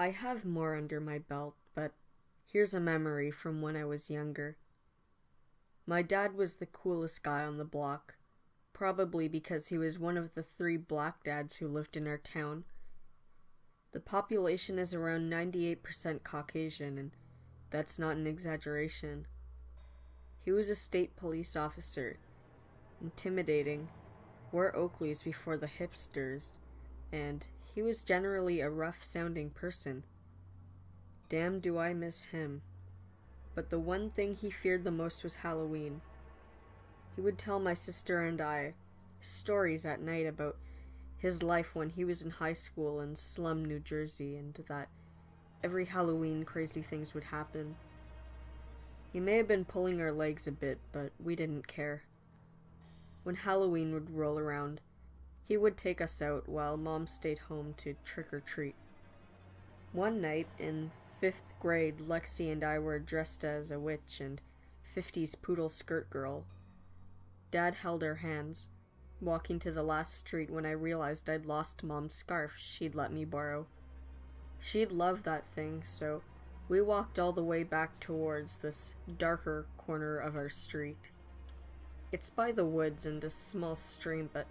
I have more under my belt, but here's a memory from when I was younger. My dad was the coolest guy on the block, probably because he was one of the 3 black dads who lived in our town. The population is around 98% Caucasian, and that's not an exaggeration. He was a state police officer, intimidating, wore Oakleys before the hipsters, and he was generally a rough-sounding person. Damn, do I miss him. But the one thing he feared the most was Halloween. He would tell my sister and I stories at night about his life when he was in high school in slum New Jersey, and that every Halloween crazy things would happen. He may have been pulling our legs a bit, but we didn't care. When Halloween would roll around, he would take us out while Mom stayed home to trick-or-treat. One night, in 5th grade, Lexi and I were dressed as a witch and 50s poodle skirt girl. Dad held our hands, walking to the last street when I realized I'd lost Mom's scarf she'd let me borrow. She'd love that thing, so we walked all the way back towards this darker corner of our street. It's by the woods and a small stream, but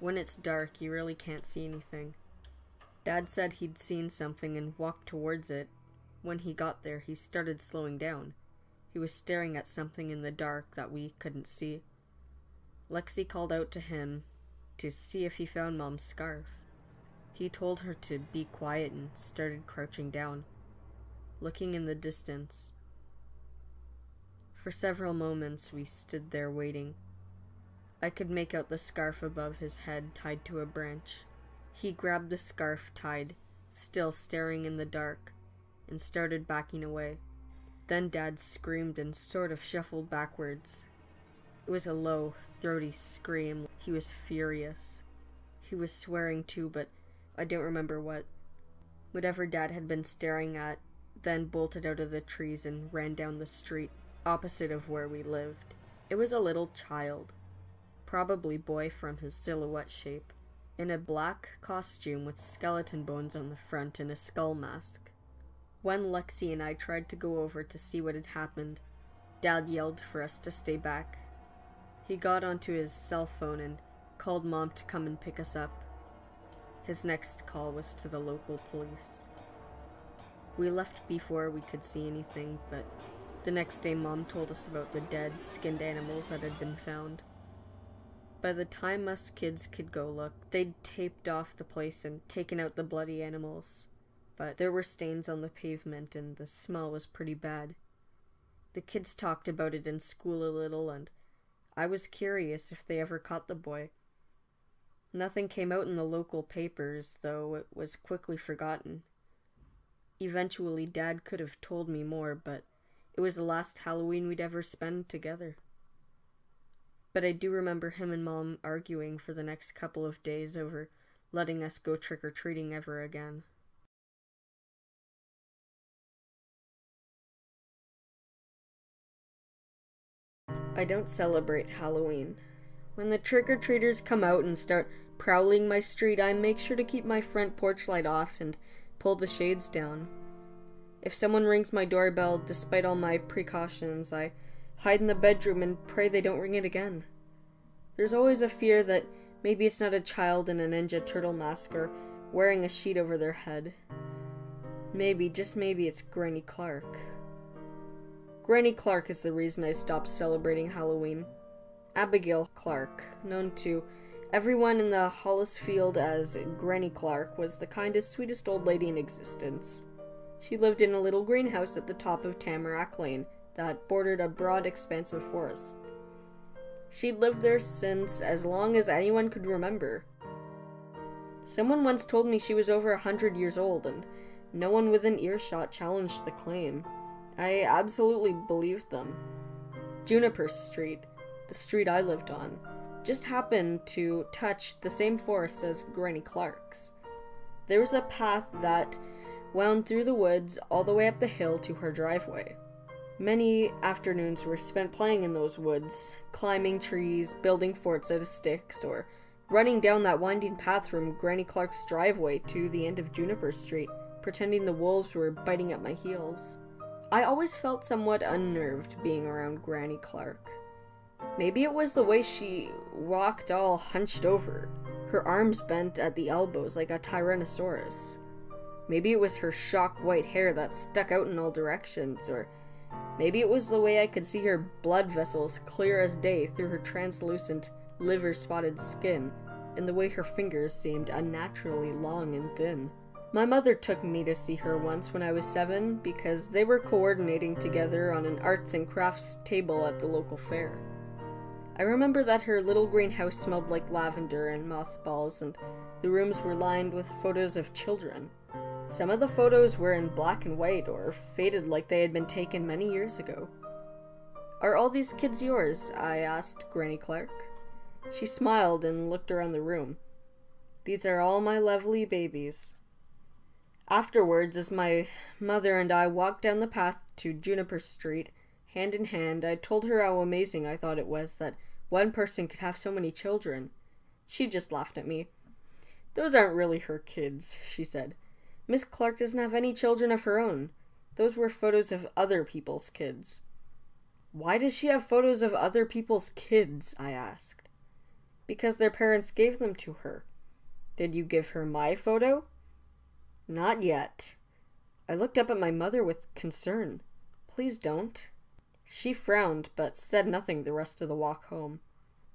when it's dark, you really can't see anything. Dad said he'd seen something and walked towards it. When he got there, he started slowing down. He was staring at something in the dark that we couldn't see. Lexi called out to him to see if he found Mom's scarf. He told her to be quiet and started crouching down, looking in the distance. For several moments, we stood there waiting. I could make out the scarf above his head tied to a branch. He grabbed the scarf tied, still staring in the dark, and started backing away. Then Dad screamed and sort of shuffled backwards. It was a low, throaty scream. He was furious. He was swearing too, but I don't remember what. Whatever Dad had been staring at then bolted out of the trees and ran down the street opposite of where we lived. It was a little child, probably boy from his silhouette shape, in a black costume with skeleton bones on the front and a skull mask. When Lexi and I tried to go over to see what had happened, Dad yelled for us to stay back. He got onto his cell phone and called Mom to come and pick us up. His next call was to the local police. We left before we could see anything, but the next day Mom told us about the dead, skinned animals that had been found. By the time us kids could go look, they'd taped off the place and taken out the bloody animals. But there were stains on the pavement and the smell was pretty bad. The kids talked about it in school a little, and I was curious if they ever caught the boy. Nothing came out in the local papers, though it was quickly forgotten. Eventually, Dad could have told me more, but it was the last Halloween we'd ever spend together. But I do remember him and Mom arguing for the next couple of days over letting us go trick-or-treating ever again. I don't celebrate Halloween. When the trick-or-treaters come out and start prowling my street, I make sure to keep my front porch light off and pull the shades down. If someone rings my doorbell, despite all my precautions, I hide in the bedroom and pray they don't ring it again. There's always a fear that maybe it's not a child in a Ninja Turtle mask or wearing a sheet over their head. Maybe, just maybe, it's Granny Clark. Granny Clark is the reason I stopped celebrating Halloween. Abigail Clark, known to everyone in the Hollisfield as Granny Clark, was the kindest, sweetest old lady in existence. She lived in a little greenhouse at the top of Tamarack Lane that bordered a broad expanse of forest. She'd lived there since as long as anyone could remember. Someone once told me she was over 100 years old, and no one within earshot challenged the claim. I absolutely believed them. Juniper Street, the street I lived on, just happened to touch the same forest as Granny Clark's. There was a path that wound through the woods all the way up the hill to her driveway. Many afternoons were spent playing in those woods, climbing trees, building forts out of sticks, or running down that winding path from Granny Clark's driveway to the end of Juniper Street pretending the wolves were biting at my heels. I always felt somewhat unnerved being around Granny Clark. Maybe it was the way she walked all hunched over, her arms bent at the elbows like a tyrannosaurus. Maybe it was her shock white hair that stuck out in all directions, or maybe it was the way I could see her blood vessels clear as day through her translucent, liver-spotted skin, and the way her fingers seemed unnaturally long and thin. My mother took me to see her once when I was 7 because they were coordinating together on an arts and crafts table at the local fair. I remember that her little green house smelled like lavender and mothballs, and the rooms were lined with photos of children. Some of the photos were in black and white or faded like they had been taken many years ago. "Are all these kids yours?" I asked Granny Clark. She smiled and looked around the room. "These are all my lovely babies." Afterwards, as my mother and I walked down the path to Juniper Street, hand in hand, I told her how amazing I thought it was that one person could have so many children. She just laughed at me. "Those aren't really her kids," she said. "Miss Clark doesn't have any children of her own. Those were photos of other people's kids." "Why does she have photos of other people's kids?" I asked. "Because their parents gave them to her." "Did you give her my photo?" "Not yet." I looked up at my mother with concern. "Please don't." She frowned, but said nothing the rest of the walk home.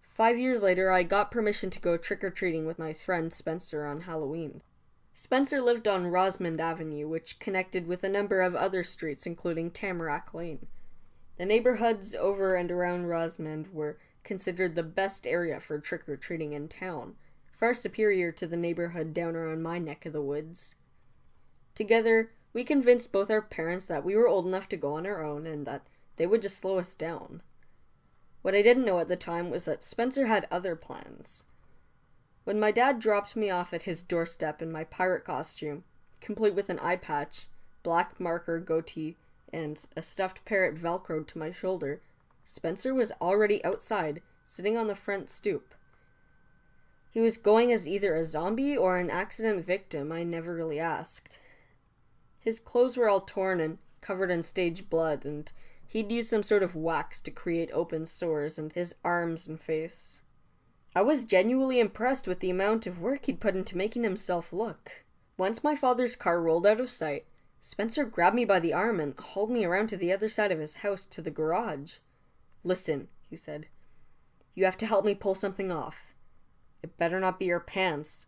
5 years later, I got permission to go trick-or-treating with my friend Spencer on Halloween. Spencer lived on Rosamond Avenue, which connected with a number of other streets, including Tamarack Lane. The neighborhoods over and around Rosamond were considered the best area for trick-or-treating in town, far superior to the neighborhood down around my neck of the woods. Together, we convinced both our parents that we were old enough to go on our own and that they would just slow us down. What I didn't know at the time was that Spencer had other plans. When my dad dropped me off at his doorstep in my pirate costume, complete with an eye patch, black marker goatee, and a stuffed parrot velcroed to my shoulder, Spencer was already outside, sitting on the front stoop. He was going as either a zombie or an accident victim, I never really asked. His clothes were all torn and covered in stage blood, and he'd used some sort of wax to create open sores in his arms and face. I was genuinely impressed with the amount of work he'd put into making himself look. Once my father's car rolled out of sight, Spencer grabbed me by the arm and hauled me around to the other side of his house to the garage. "Listen," he said. "You have to help me pull something off. It better not be your pants."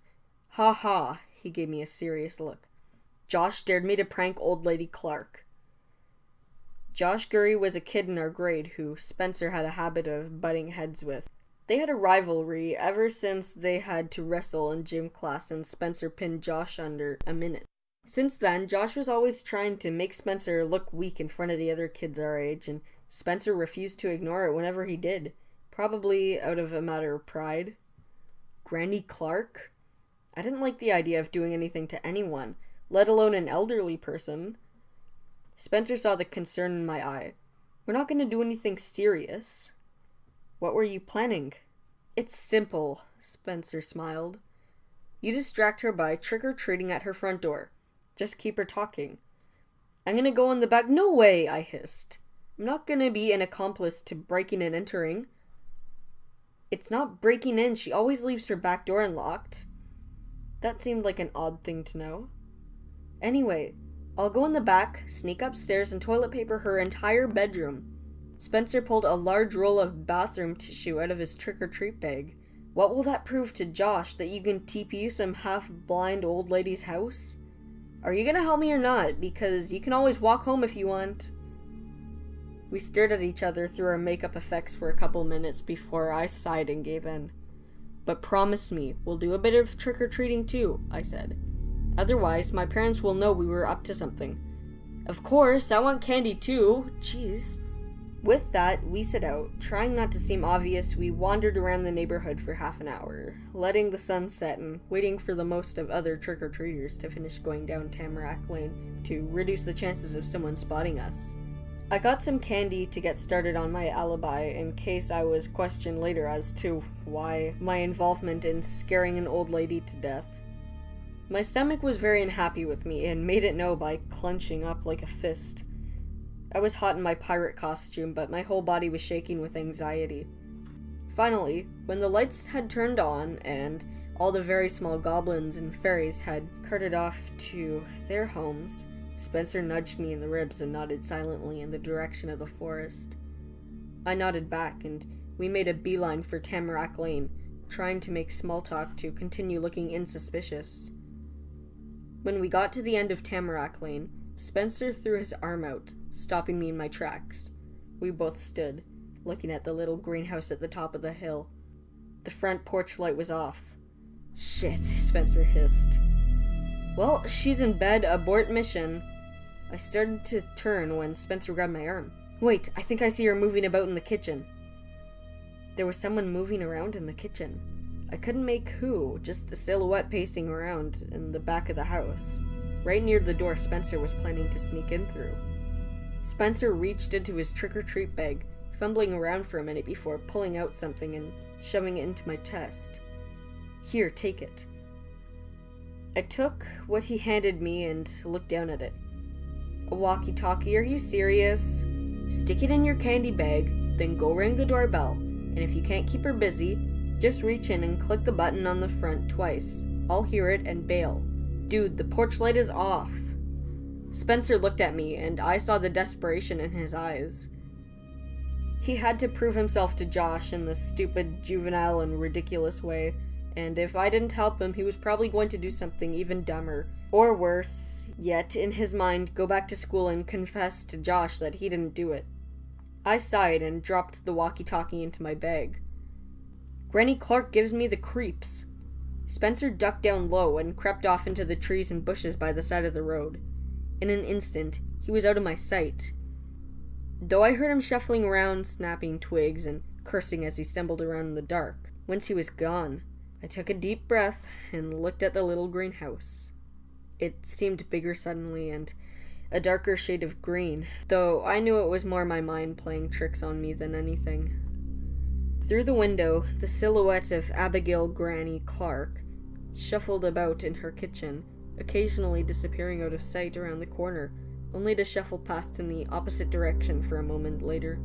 "Ha ha," he gave me a serious look. "Josh dared me to prank old lady Clark." Josh Gurry was a kid in our grade who Spencer had a habit of butting heads with. They had a rivalry ever since they had to wrestle in gym class and Spencer pinned Josh under a minute. Since then, Josh was always trying to make Spencer look weak in front of the other kids our age, and Spencer refused to ignore it whenever he did, probably out of a matter of pride. Granny Clark? I didn't like the idea of doing anything to anyone, let alone an elderly person. Spencer saw the concern in my eye. "We're not going to do anything serious." "What were you planning?" "It's simple," Spencer smiled. "You distract her by trick-or-treating at her front door. Just keep her talking." "I'm going to go in the back." "No way," I hissed. "I'm not going to be an accomplice to breaking and entering." "It's not breaking in. She always leaves her back door unlocked." That seemed like an odd thing to know. "Anyway, I'll go in the back, sneak upstairs, and toilet paper her entire bedroom." Spencer pulled a large roll of bathroom tissue out of his trick-or-treat bag. "What will that prove to Josh, that you can TP some half-blind old lady's house? Are you gonna help me or not? Because you can always walk home if you want." We stared at each other through our makeup effects for a couple minutes before I sighed and gave in. "But promise me, we'll do a bit of trick-or-treating too," I said. "Otherwise, my parents will know we were up to something." "Of course, I want candy too. Jeez." With that, we set out. Trying not to seem obvious, we wandered around the neighborhood for half an hour, letting the sun set and waiting for the most of other trick-or-treaters to finish going down Tamarack Lane to reduce the chances of someone spotting us. I got some candy to get started on my alibi in case I was questioned later as to why my involvement in scaring an old lady to death. My stomach was very unhappy with me and made it know by clenching up like a fist. I was hot in my pirate costume, but my whole body was shaking with anxiety. Finally, when the lights had turned on and all the very small goblins and fairies had carted off to their homes, Spencer nudged me in the ribs and nodded silently in the direction of the forest. I nodded back, and we made a beeline for Tamarack Lane, trying to make small talk to continue looking insuspicious. When we got to the end of Tamarack Lane, Spencer threw his arm out, stopping me in my tracks. We both stood, looking at the little greenhouse at the top of the hill. The front porch light was off. "Shit," Spencer hissed. "Well, she's in bed, abort mission." I started to turn when Spencer grabbed my arm. "Wait, I think I see her moving about in the kitchen." There was someone moving around in the kitchen. I couldn't make who, just a silhouette pacing around in the back of the house, right near the door Spencer was planning to sneak in through. Spencer reached into his trick-or-treat bag, fumbling around for a minute before pulling out something and shoving it into my chest. "Here, take it." I took what he handed me and looked down at it. "A walkie-talkie, are you serious? Stick it in your candy bag, then go ring the doorbell, and if you can't keep her busy, just reach in and click the button on the front twice. I'll hear it and bail. Dude, the porch light is off." Spencer looked at me, and I saw the desperation in his eyes. He had to prove himself to Josh in this stupid, juvenile, and ridiculous way, and if I didn't help him, he was probably going to do something even dumber, or worse, yet in his mind, go back to school and confess to Josh that he didn't do it. I sighed and dropped the walkie-talkie into my bag. "Granny Clark gives me the creeps." Spencer ducked down low and crept off into the trees and bushes by the side of the road. In an instant, he was out of my sight. Though I heard him shuffling around, snapping twigs, and cursing as he stumbled around in the dark. Once he was gone, I took a deep breath and looked at the little greenhouse. It seemed bigger suddenly, and a darker shade of green, though I knew it was more my mind playing tricks on me than anything. Through the window, the silhouette of Abigail Granny Clark shuffled about in her kitchen, occasionally disappearing out of sight around the corner, only to shuffle past in the opposite direction for a moment later.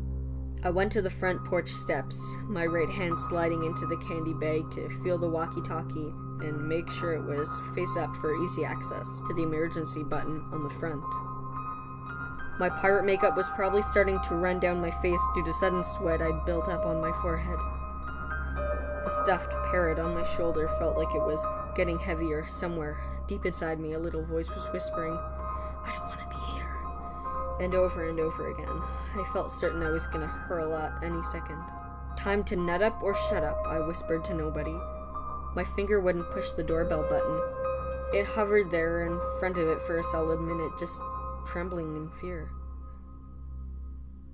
I went to the front porch steps, my right hand sliding into the candy bag to feel the walkie-talkie and make sure it was face up for easy access to the emergency button on the front. My pirate makeup was probably starting to run down my face due to sudden sweat I'd built up on my forehead. The stuffed parrot on my shoulder felt like it was getting heavier. Somewhere deep inside me, a little voice was whispering, "I don't want to be here." And over again. I felt certain I was gonna hurl at any second. "Time to nut up or shut up," I whispered to nobody. My finger wouldn't push the doorbell button. It hovered there in front of it for a solid minute, just trembling in fear.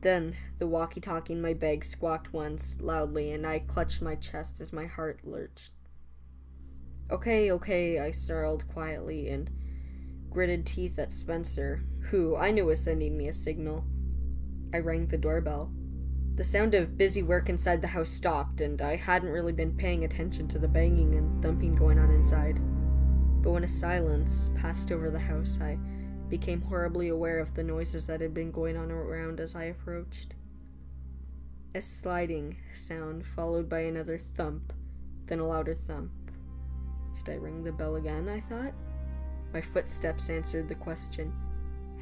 Then the walkie-talkie in my bag squawked once, loudly, and I clutched my chest as my heart lurched. Okay, I snarled quietly and gritted teeth at Spencer, who I knew was sending me a signal. I rang the doorbell. The sound of busy work inside the house stopped, and I hadn't really been paying attention to the banging and thumping going on inside. But when a silence passed over the house, I became horribly aware of the noises that had been going on around as I approached. A sliding sound followed by another thump, then a louder thump. Should I ring the bell again, I thought? My footsteps answered the question.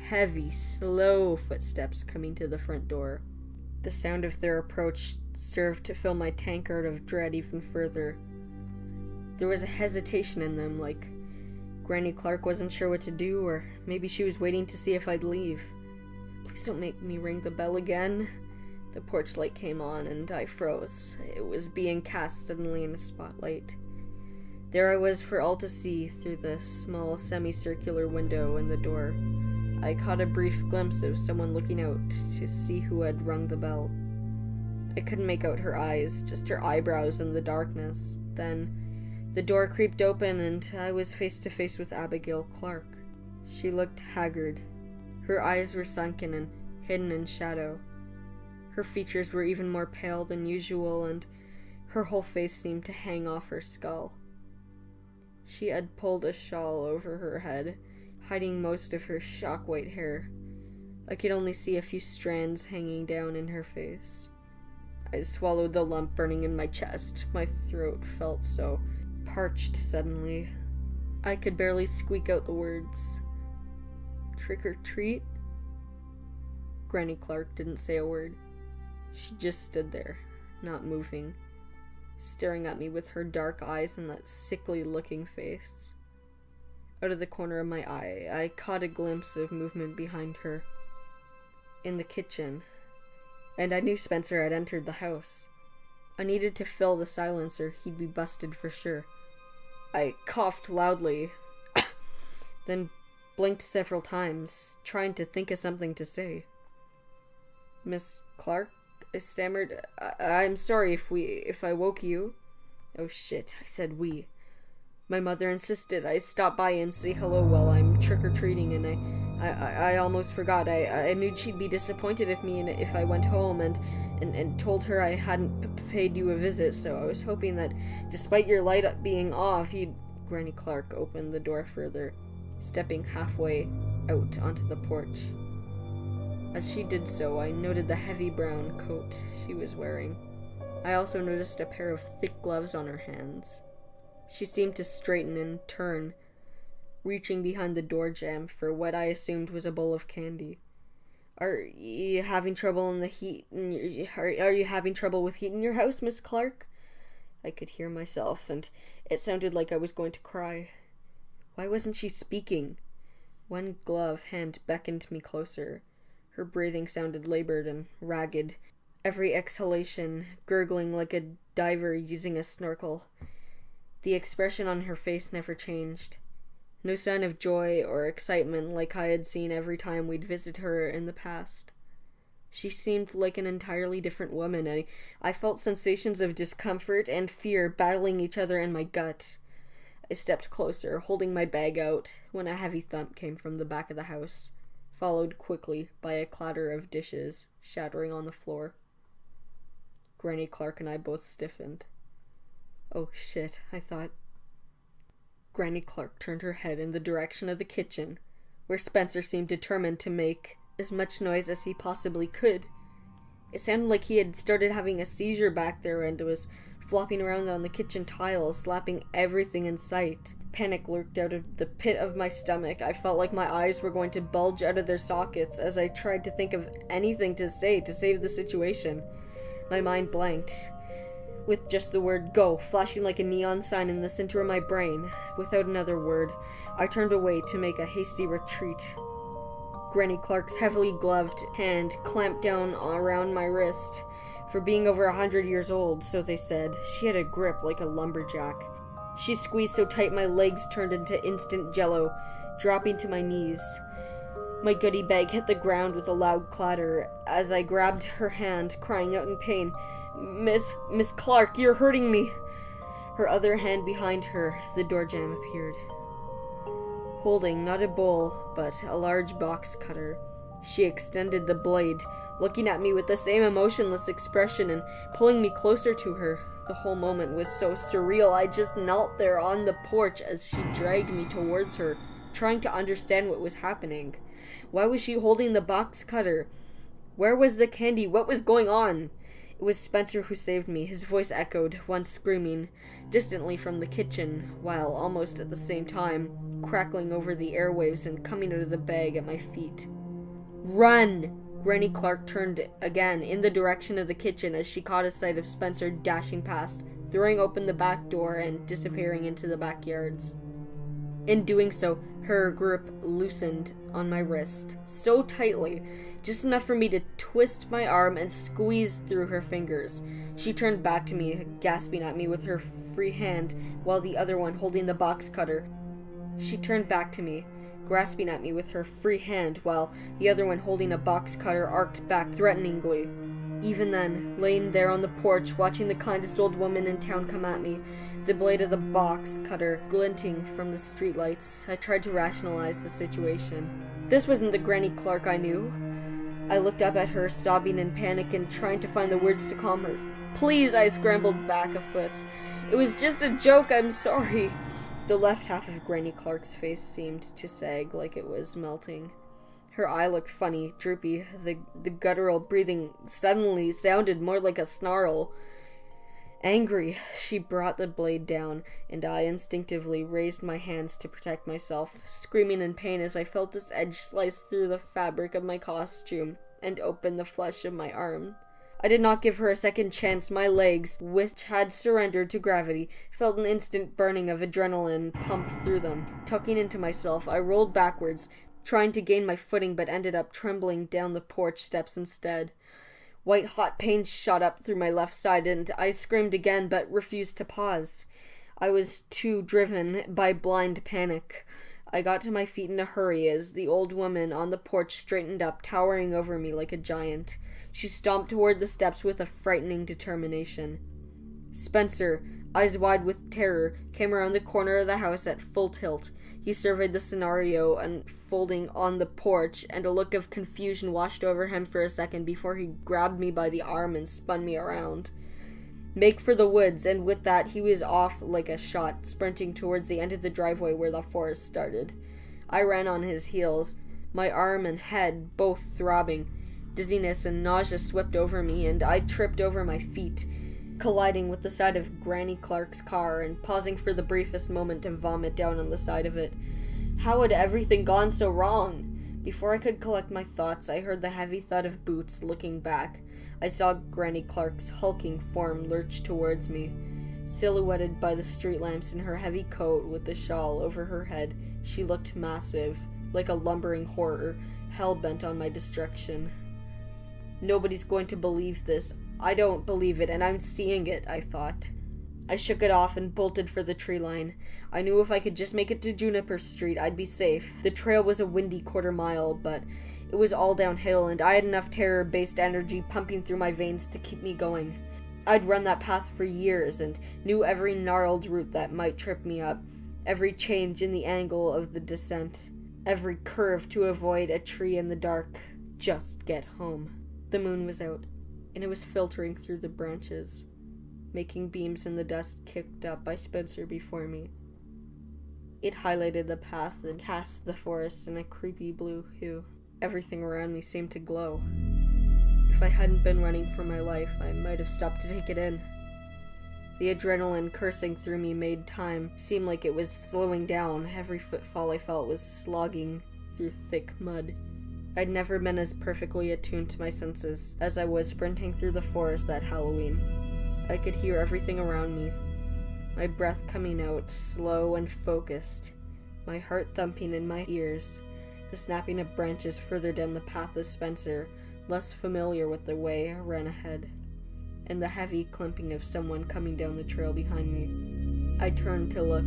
Heavy, slow footsteps coming to the front door. The sound of their approach served to fill my tankard of dread even further. There was a hesitation in them, like Granny Clark wasn't sure what to do, or maybe she was waiting to see if I'd leave. Please don't make me ring the bell again. The porch light came on, and I froze. It was being cast suddenly in a spotlight. There I was for all to see through the small semicircular window in the door. I caught a brief glimpse of someone looking out to see who had rung the bell. I couldn't make out her eyes, just her eyebrows in the darkness. Then the door creaked open, and I was face to face with Abigail Clark. She looked haggard. Her eyes were sunken and hidden in shadow. Her features were even more pale than usual, and her whole face seemed to hang off her skull. She had pulled a shawl over her head, hiding most of her shock white hair. I could only see a few strands hanging down in her face. I swallowed the lump burning in my chest. My throat felt so parched suddenly. I could barely squeak out the words. Trick or treat? Granny Clark didn't say a word. She just stood there, not moving, staring at me with her dark eyes and that sickly-looking face. Out of the corner of my eye, I caught a glimpse of movement behind her. In the kitchen, and I knew Spencer had entered the house. I needed to fill the silence or he'd be busted for sure. I coughed loudly, then blinked several times, trying to think of something to say. Miss Clark? I stammered. I'm sorry if I woke you. Oh shit, I said we. My mother insisted I stop by and say hello while I'm trick-or-treating, and I almost forgot. I knew she'd be disappointed at me if I went home and told her I hadn't paid you a visit, so I was hoping that despite your light being off, you'd... Granny Clark opened the door further, stepping halfway out onto the porch. As she did so, I noted the heavy brown coat she was wearing. I also noticed a pair of thick gloves on her hands. She seemed to straighten and turn, reaching behind the door jamb for what I assumed was a bowl of candy. Are you having trouble with heat in your house, Miss Clark? I could hear myself, and it sounded like I was going to cry. Why wasn't she speaking? One glove hand beckoned me closer. Her breathing sounded labored and ragged, every exhalation gurgling like a diver using a snorkel. The expression on her face never changed. No sign of joy or excitement like I had seen every time we'd visit her in the past. She seemed like an entirely different woman, and I felt sensations of discomfort and fear battling each other in my gut. I stepped closer, holding my bag out, when a heavy thump came from the back of the house, followed quickly by a clatter of dishes shattering on the floor. Granny Clark and I both stiffened. Oh shit, I thought. Granny Clark turned her head in the direction of the kitchen, where Spencer seemed determined to make as much noise as he possibly could. It sounded like he had started having a seizure back there and was flopping around on the kitchen tiles, slapping everything in sight. Panic lurked out of the pit of my stomach. I felt like my eyes were going to bulge out of their sockets as I tried to think of anything to say to save the situation. My mind blanked, with just the word "go" flashing like a neon sign in the center of my brain. Without another word, I turned away to make a hasty retreat. Granny Clark's heavily gloved hand clamped down around my wrist. For being over 100 years old, so they said, she had a grip like a lumberjack. She squeezed so tight my legs turned into instant jello, dropping to my knees. My goodie bag hit the ground with a loud clatter as I grabbed her hand, crying out in pain. Miss Clark, you're hurting me. Her other hand behind her, the door jamb appeared, holding not a bowl, but a large box cutter. She extended the blade, looking at me with the same emotionless expression and pulling me closer to her. The whole moment was so surreal. I just knelt there on the porch as she dragged me towards her, trying to understand what was happening. Why was she holding the box cutter? Where was the candy? What was going on? It was Spencer who saved me. His voice echoed, once screaming, distantly from the kitchen, while almost at the same time crackling over the airwaves and coming out of the bag at my feet. Run! Granny Clark turned again in the direction of the kitchen as she caught a sight of Spencer dashing past, throwing open the back door and disappearing into the backyards. In doing so, her grip loosened on my wrist, so tightly, just enough for me to twist my arm and squeeze through her fingers. She turned back to me, gasping at me with her free hand, while the other one holding the box cutter. She turned back to me, grasping at me with her free hand, while the other one holding a box cutter arced back threateningly. Even then, laying there on the porch, watching the kindest old woman in town come at me, the blade of the box cutter glinting from the streetlights, I tried to rationalize the situation. This wasn't the Granny Clark I knew. I looked up at her, sobbing in panic and trying to find the words to calm her. Please, I scrambled back a foot. It was just a joke, I'm sorry. The left half of Granny Clark's face seemed to sag like it was melting. Her eye looked funny, droopy. The guttural breathing suddenly sounded more like a snarl. Angry, she brought the blade down, and I instinctively raised my hands to protect myself, screaming in pain as I felt its edge slice through the fabric of my costume and open the flesh of my arm. I did not give her a second chance. My legs, which had surrendered to gravity, felt an instant burning of adrenaline pump through them. Tucking into myself, I rolled backwards, trying to gain my footing, but ended up trembling down the porch steps instead. White-hot pain shot up through my left side, and I screamed again, but refused to pause. I was too driven by blind panic. I got to my feet in a hurry as the old woman on the porch straightened up, towering over me like a giant. She stomped toward the steps with a frightening determination. Spencer, eyes wide with terror, came around the corner of the house at full tilt. He surveyed the scenario unfolding on the porch, and a look of confusion washed over him for a second before he grabbed me by the arm and spun me around. Make for the woods, and with that he was off like a shot, sprinting towards the end of the driveway where the forest started. I ran on his heels, my arm and head both throbbing. Dizziness and nausea swept over me, and I tripped over my feet, colliding with the side of Granny Clark's car and pausing for the briefest moment to vomit down on the side of it. How had everything gone so wrong? Before I could collect my thoughts, I heard the heavy thud of boots. Looking back, I saw Granny Clark's hulking form lurch towards me. Silhouetted by the street lamps in her heavy coat with the shawl over her head, she looked massive, like a lumbering horror, hell-bent on my destruction. Nobody's going to believe this. I don't believe it, and I'm seeing it, I thought. I shook it off and bolted for the tree line. I knew if I could just make it to Juniper Street, I'd be safe. The trail was a windy quarter-mile, but it was all downhill, and I had enough terror-based energy pumping through my veins to keep me going. I'd run that path for years, and knew every gnarled root that might trip me up, every change in the angle of the descent, every curve to avoid a tree in the dark. Just get home. The moon was out, and it was filtering through the branches, making beams in the dust kicked up by Spencer before me. It highlighted the path and cast the forest in a creepy blue hue. Everything around me seemed to glow. If I hadn't been running for my life, I might have stopped to take it in. The adrenaline coursing through me made time seem like it was slowing down. Every footfall I felt was slogging through thick mud. I'd never been as perfectly attuned to my senses as I was sprinting through the forest that Halloween. I could hear everything around me, my breath coming out slow and focused, my heart thumping in my ears, the snapping of branches further down the path as Spencer, less familiar with the way, ran ahead, and the heavy clumping of someone coming down the trail behind me. I turned to look.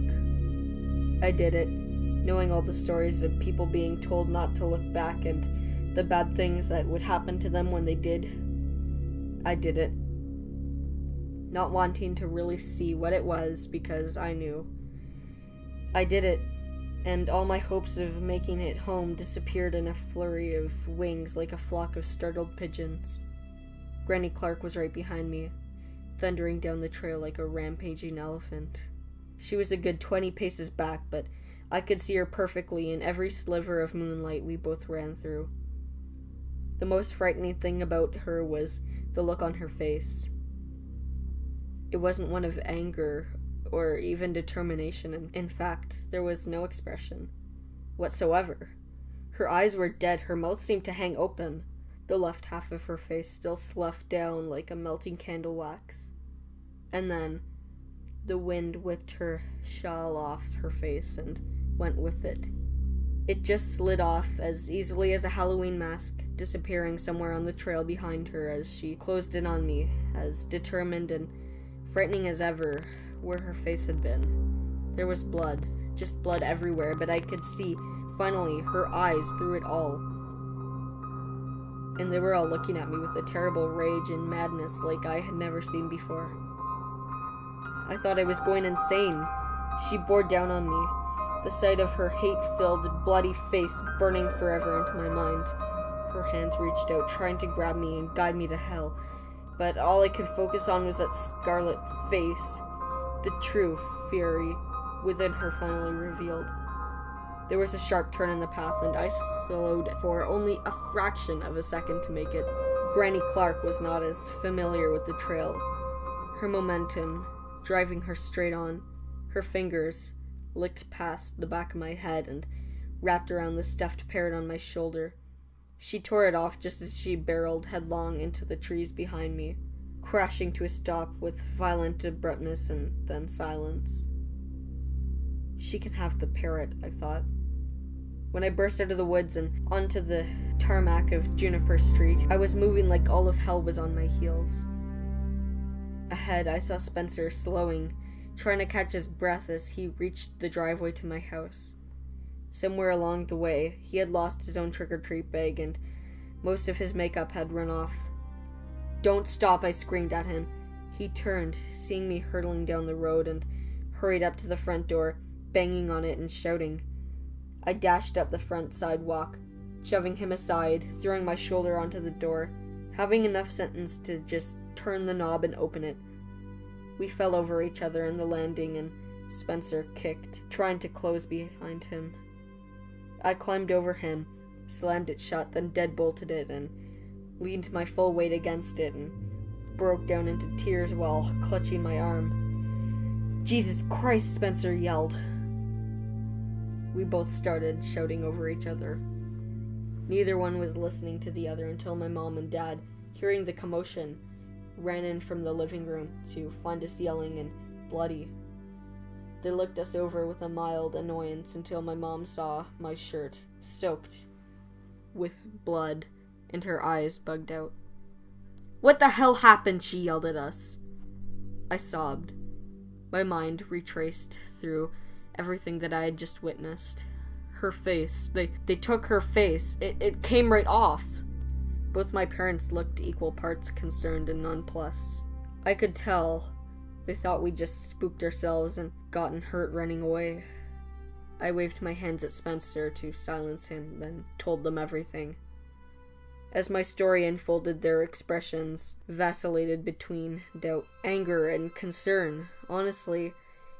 I did it, knowing all the stories of people being told not to look back and the bad things that would happen to them when they did. I did it, not wanting to really see what it was because I knew. I did it, and all my hopes of making it home disappeared in a flurry of wings like a flock of startled pigeons. Granny Clark was right behind me, thundering down the trail like a rampaging elephant. She was a good 20 paces back, but I could see her perfectly in every sliver of moonlight we both ran through. The most frightening thing about her was the look on her face. It wasn't one of anger or even determination. In fact, there was no expression whatsoever. Her eyes were dead. Her mouth seemed to hang open. The left half of her face still sloughed down like a melting candle wax. And then the wind whipped her shawl off her face and went with it. It just slid off as easily as a Halloween mask, disappearing somewhere on the trail behind her as she closed in on me, as determined and frightening as ever, where her face had been. There was blood, just blood everywhere, but I could see, finally, her eyes through it all. And they were all looking at me with a terrible rage and madness like I had never seen before. I thought I was going insane. She bore down on me, the sight of her hate-filled, bloody face burning forever into my mind. Her hands reached out, trying to grab me and guide me to hell, but all I could focus on was that scarlet face, the true fury within her finally revealed. There was a sharp turn in the path, and I slowed for only a fraction of a second to make it. Granny Clark was not as familiar with the trail. Her momentum, driving her straight on, her fingers licked past the back of my head and wrapped around the stuffed parrot on my shoulder. She tore it off just as she barreled headlong into the trees behind me, crashing to a stop with violent abruptness and then silence. She can have the parrot, I thought. When I burst out of the woods and onto the tarmac of Juniper Street, I was moving like all of hell was on my heels. Ahead, I saw Spencer slowing, trying to catch his breath as he reached the driveway to my house. Somewhere along the way, he had lost his own trick-or-treat bag, and most of his makeup had run off. "Don't stop," I screamed at him. He turned, seeing me hurtling down the road, and hurried up to the front door, banging on it and shouting. I dashed up the front sidewalk, shoving him aside, throwing my shoulder onto the door, having enough sense to just turn the knob and open it. We fell over each other on the landing, and Spencer kicked, trying to close behind him. I climbed over him, slammed it shut, then deadbolted it, and leaned my full weight against it, and broke down into tears while clutching my arm. "Jesus Christ!" Spencer yelled. We both started shouting over each other. Neither one was listening to the other until my mom and dad, hearing the commotion, ran in from the living room to find us yelling and bloody. They looked us over with a mild annoyance until my mom saw my shirt soaked with blood and her eyes bugged out. "What the hell happened?" she yelled at us. I sobbed. My mind retraced through everything that I had just witnessed. Her face. They took her face. It came right off. Both my parents looked equal parts concerned and nonplussed. I could tell they thought we just spooked ourselves and gotten hurt running away. I waved my hands at Spencer to silence him, then told them everything. As my story unfolded, their expressions vacillated between doubt, anger, and concern. Honestly,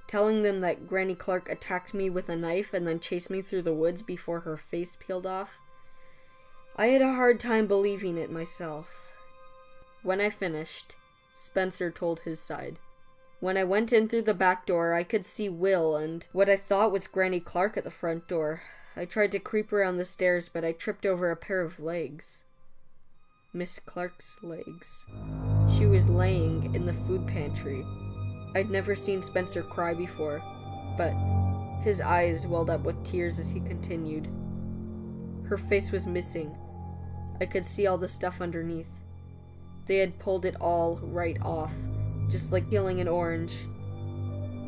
telling them that Granny Clark attacked me with a knife and then chased me through the woods before her face peeled off, I had a hard time believing it myself. When I finished, Spencer told his side. When I went in through the back door, I could see Will and what I thought was Granny Clark at the front door. I tried to creep around the stairs, but I tripped over a pair of legs. Miss Clark's legs. She was laying in the food pantry. I'd never seen Spencer cry before, but his eyes welled up with tears as he continued. Her face was missing. I could see all the stuff underneath. They had pulled it all right off, just like peeling an orange.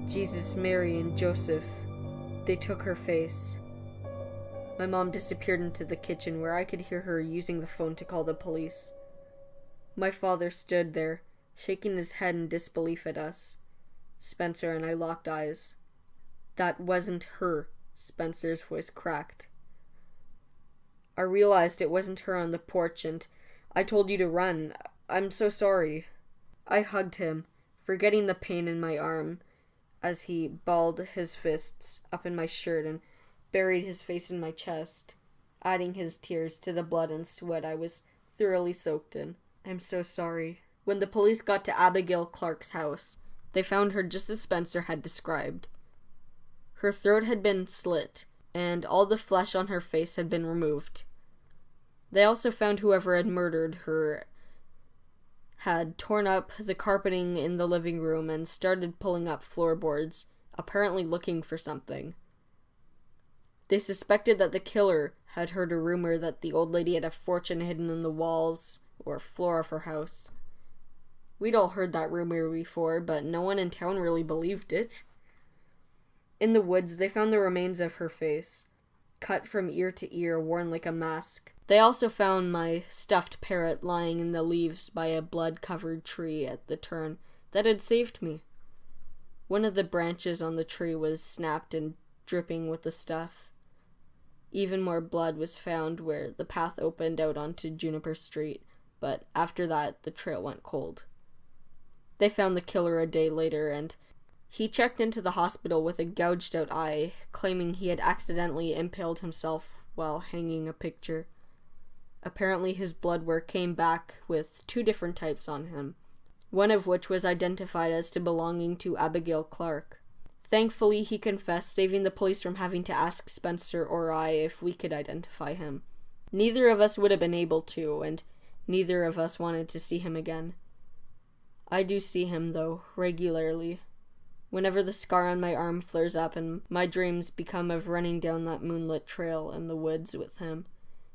Jesus, Mary, and Joseph. They took her face. My mom disappeared into the kitchen where I could hear her using the phone to call the police. My father stood there, shaking his head in disbelief at us. Spencer and I locked eyes. "That wasn't her," Spencer's voice cracked. "I realized it wasn't her on the porch, and I told you to run. I'm so sorry." I hugged him, forgetting the pain in my arm, as he balled his fists up in my shirt and buried his face in my chest, adding his tears to the blood and sweat I was thoroughly soaked in. "I'm so sorry." When the police got to Abigail Clark's house, they found her just as Spencer had described. Her throat had been slit, and all the flesh on her face had been removed. They also found whoever had murdered her had torn up the carpeting in the living room and started pulling up floorboards, apparently looking for something. They suspected that the killer had heard a rumor that the old lady had a fortune hidden in the walls or floor of her house. We'd all heard that rumor before, but no one in town really believed it. In the woods, they found the remains of her face, cut from ear to ear, worn like a mask. They also found my stuffed parrot lying in the leaves by a blood-covered tree at the turn that had saved me. One of the branches on the tree was snapped and dripping with the stuff. Even more blood was found where the path opened out onto Juniper Street, but after that, the trail went cold. They found the killer a day later, and He checked into the hospital with a gouged out eye, claiming he had accidentally impaled himself while hanging a picture. Apparently his blood work came back with 2 different types on him, one of which was identified as to belonging to Abigail Clark. Thankfully, he confessed, saving the police from having to ask Spencer or I if we could identify him. Neither of us would have been able to, and neither of us wanted to see him again. I do see him, though, regularly. Whenever the scar on my arm flares up and my dreams become of running down that moonlit trail in the woods with him,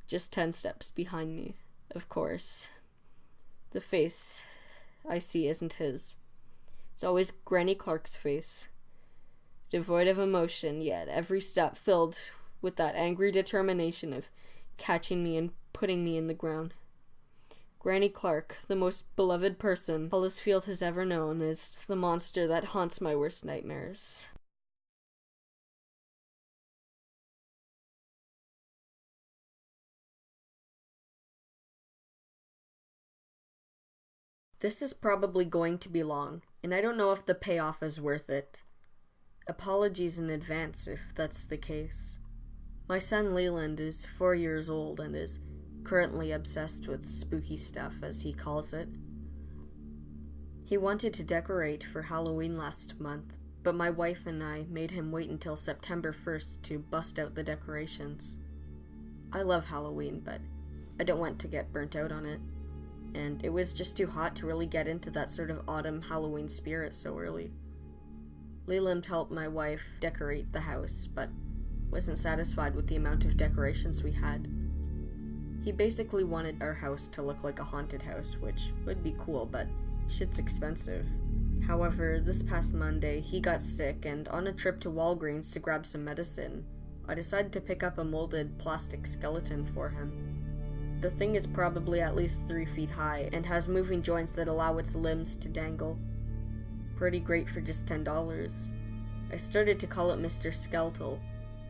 just 10 steps behind me, of course. The face I see isn't his. It's always Granny Clark's face. Devoid of emotion, yet every step filled with that angry determination of catching me and putting me in the ground. Granny Clark, the most beloved person Hollisfield has ever known, is the monster that haunts my worst nightmares. This is probably going to be long, and I don't know if the payoff is worth it. Apologies in advance if that's the case. My son Leland is 4 years old and is currently obsessed with spooky stuff, as he calls it. He wanted to decorate for Halloween last month, but my wife and I made him wait until September 1st to bust out the decorations. I love Halloween, but I don't want to get burnt out on it, and it was just too hot to really get into that sort of autumn Halloween spirit so early. Leland helped my wife decorate the house, but wasn't satisfied with the amount of decorations we had. He basically wanted our house to look like a haunted house, which would be cool, but shit's expensive. However, this past Monday, he got sick, and on a trip to Walgreens to grab some medicine, I decided to pick up a molded plastic skeleton for him. The thing is probably at least 3 feet high, and has moving joints that allow its limbs to dangle. Pretty great for just $10. I started to call it Mr. Skeletal,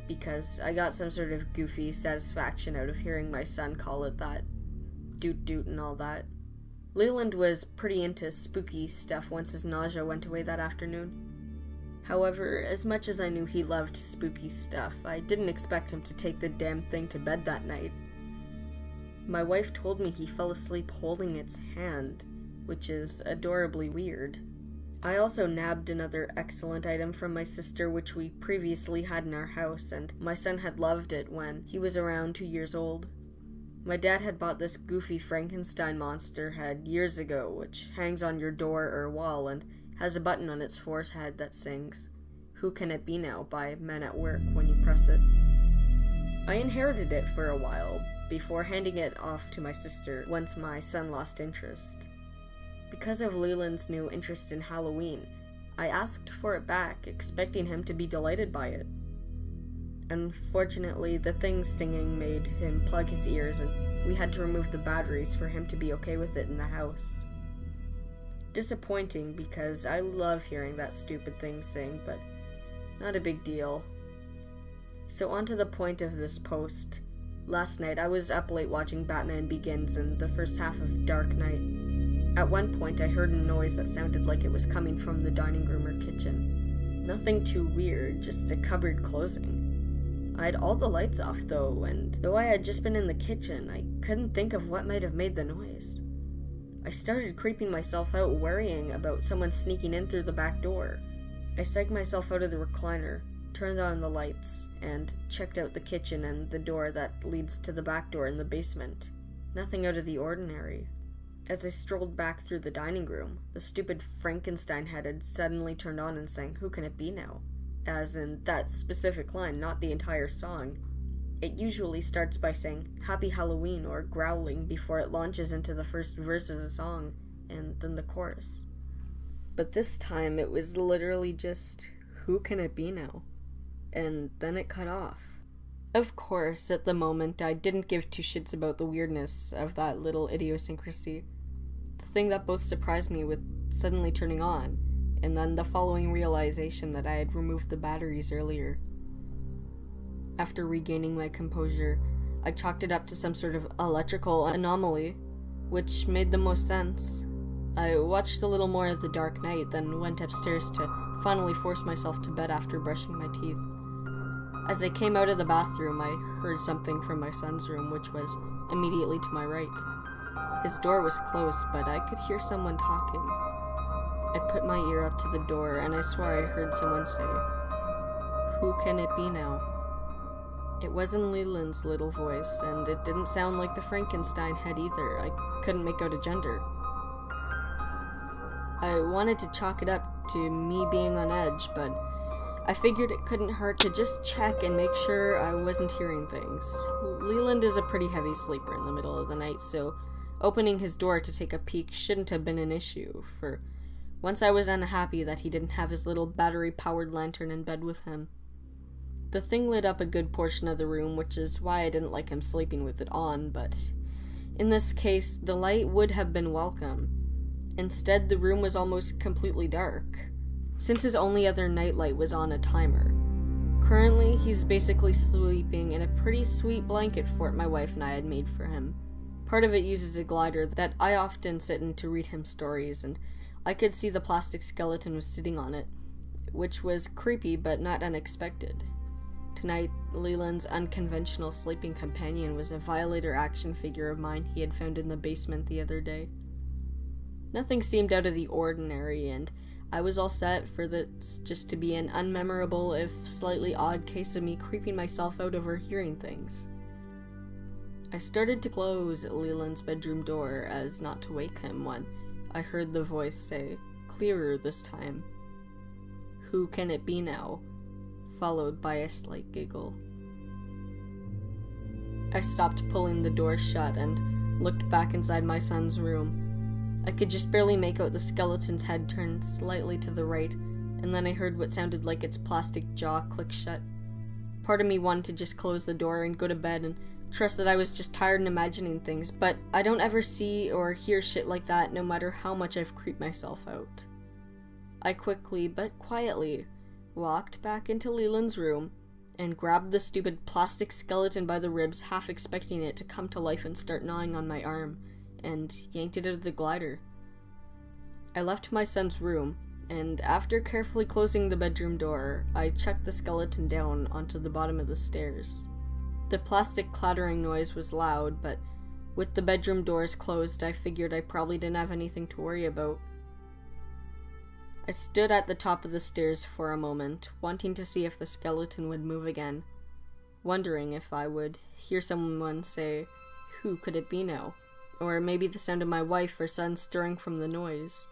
because I got some sort of goofy satisfaction out of hearing my son call it that. Doot doot and all that. Leland was pretty into spooky stuff once his nausea went away that afternoon. However, as much as I knew he loved spooky stuff, I didn't expect him to take the damn thing to bed that night. My wife told me he fell asleep holding its hand, which is adorably weird. I also nabbed another excellent item from my sister which we previously had in our house, and my son had loved it when he was around 2 years old. My dad had bought this goofy Frankenstein monster head years ago, which hangs on your door or wall and has a button on its forehead that sings "Who Can It Be Now" by Men at Work when you press it. I inherited it for a while, before handing it off to my sister once my son lost interest. Because of Leland's new interest in Halloween, I asked for it back, expecting him to be delighted by it. Unfortunately, the thing singing made him plug his ears, and we had to remove the batteries for him to be okay with it in the house. Disappointing, because I love hearing that stupid thing sing, but not a big deal. So on to the point of this post. Last night, I was up late watching Batman Begins and the first half of Dark Knight. At one point, I heard a noise that sounded like it was coming from the dining room or kitchen. Nothing too weird, just a cupboard closing. I had all the lights off, though, and though I had just been in the kitchen, I couldn't think of what might have made the noise. I started creeping myself out, worrying about someone sneaking in through the back door. I segged myself out of the recliner, turned on the lights, and checked out the kitchen and the door that leads to the back door in the basement. Nothing out of the ordinary. As I strolled back through the dining room, the stupid Frankenstein head had suddenly turned on and sang "Who Can It Be Now?" As in that specific line, not the entire song. It usually starts by saying "Happy Halloween" or growling before it launches into the first verse of the song, and then the chorus. But this time it was literally just "Who can it be now?" And then it cut off. Of course, at the moment, I didn't give 2 shits about the weirdness of that little idiosyncrasy. The thing that both surprised me with suddenly turning on, and then the following realization that I had removed the batteries earlier. After regaining my composure, I chalked it up to some sort of electrical anomaly, which made the most sense. I watched a little more of The Dark Knight, then went upstairs to finally forced myself to bed after brushing my teeth. As I came out of the bathroom, I heard something from my son's room, which was immediately to my right. His door was closed, but I could hear someone talking. I put my ear up to the door, and I swore I heard someone say, "Who can it be now?" It wasn't Leland's little voice, and it didn't sound like the Frankenstein head either. I couldn't make out a gender. I wanted to chalk it up to me being on edge, but I figured it couldn't hurt to just check and make sure I wasn't hearing things. Leland is a pretty heavy sleeper in the middle of the night, so opening his door to take a peek shouldn't have been an issue, for once I was unhappy that he didn't have his little battery-powered lantern in bed with him. The thing lit up a good portion of the room, which is why I didn't like him sleeping with it on, but in this case, the light would have been welcome. Instead, the room was almost completely dark, since his only other nightlight was on a timer. Currently, he's basically sleeping in a pretty sweet blanket fort my wife and I had made for him. Part of it uses a glider that I often sit in to read him stories, and I could see the plastic skeleton was sitting on it, which was creepy but not unexpected. Tonight, Leland's unconventional sleeping companion was a Violator action figure of mine he had found in the basement the other day. Nothing seemed out of the ordinary, and I was all set for this just to be an unmemorable, if slightly odd case of me creeping myself out over hearing things. I started to close Leland's bedroom door as not to wake him when I heard the voice say, clearer this time, "Who can it be now?" followed by a slight giggle. I stopped pulling the door shut and looked back inside my son's room. I could just barely make out the skeleton's head turn slightly to the right, and then I heard what sounded like its plastic jaw click shut. Part of me wanted to just close the door and go to bed and trust that I was just tired and imagining things, but I don't ever see or hear shit like that no matter how much I've creeped myself out. I quickly, but quietly, walked back into Leland's room and grabbed the stupid plastic skeleton by the ribs, half expecting it to come to life and start gnawing on my arm, and yanked it out of the glider. I left my son's room, and after carefully closing the bedroom door, I chucked the skeleton down onto the bottom of the stairs. The plastic clattering noise was loud, but with the bedroom doors closed, I figured I probably didn't have anything to worry about. I stood at the top of the stairs for a moment, wanting to see if the skeleton would move again, wondering if I would hear someone say, "Who could it be now?" Or maybe the sound of my wife or son stirring from the noise.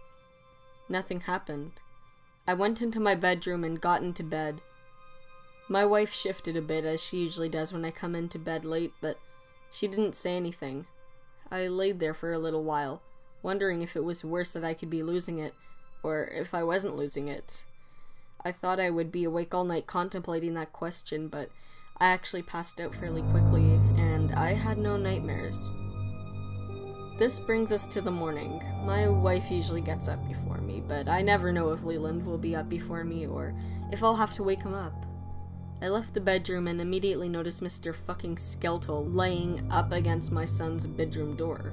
Nothing happened. I went into my bedroom and got into bed. My wife shifted a bit, as she usually does when I come into bed late, but she didn't say anything. I laid there for a little while, wondering if it was worse that I could be losing it, or if I wasn't losing it. I thought I would be awake all night contemplating that question, but I actually passed out fairly quickly, and I had no nightmares. This brings us to the morning. My wife usually gets up before me, but I never know if Leland will be up before me or if I'll have to wake him up. I left the bedroom and immediately noticed Mr. fucking Skeletal laying up against my son's bedroom door.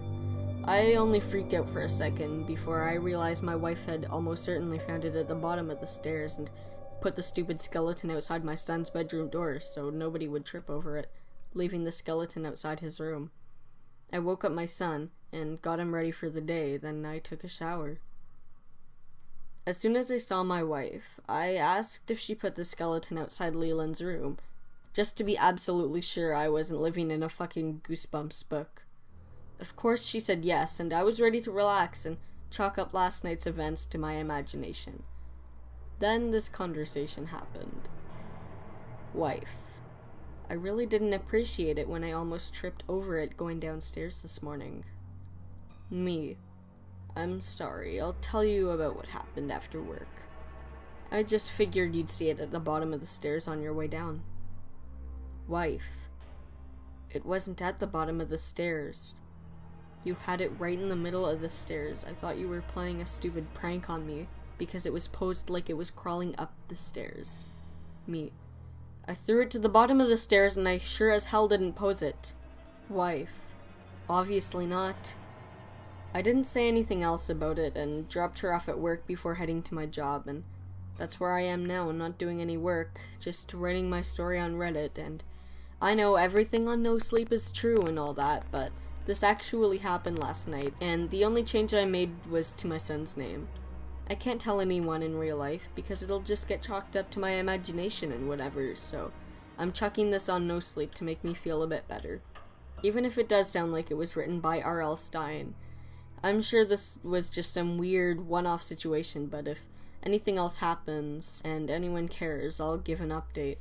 I only freaked out for a second before I realized my wife had almost certainly found it at the bottom of the stairs and put the stupid skeleton outside my son's bedroom door so nobody would trip over it, leaving the skeleton outside his room. I woke up my son and got him ready for the day, then I took a shower. As soon as I saw my wife, I asked if she put the skeleton outside Leland's room, just to be absolutely sure I wasn't living in a fucking Goosebumps book. Of course she said yes, and I was ready to relax and chalk up last night's events to my imagination. Then this conversation happened. Wife. I really didn't appreciate it when I almost tripped over it going downstairs this morning. Me. I'm sorry, I'll tell you about what happened after work. I just figured you'd see it at the bottom of the stairs on your way down. Wife. It wasn't at the bottom of the stairs. You had it right in the middle of the stairs. I thought you were playing a stupid prank on me because it was posed like it was crawling up the stairs. Me. I threw it to the bottom of the stairs and I sure as hell didn't pose it. Wife. Obviously not. I didn't say anything else about it and dropped her off at work before heading to my job, and That's where I am now, not doing any work, just writing my story on Reddit, and I know everything on No Sleep is true and all that, but this actually happened last night, and the only change I made was to my son's name. I can't tell anyone in real life because it'll just get chalked up to my imagination and whatever, so I'm chucking this on No Sleep to make me feel a bit better. Even if it does sound like it was written by R.L. Stine. I'm sure this was just some weird one-off situation, but if anything else happens and anyone cares, I'll give an update.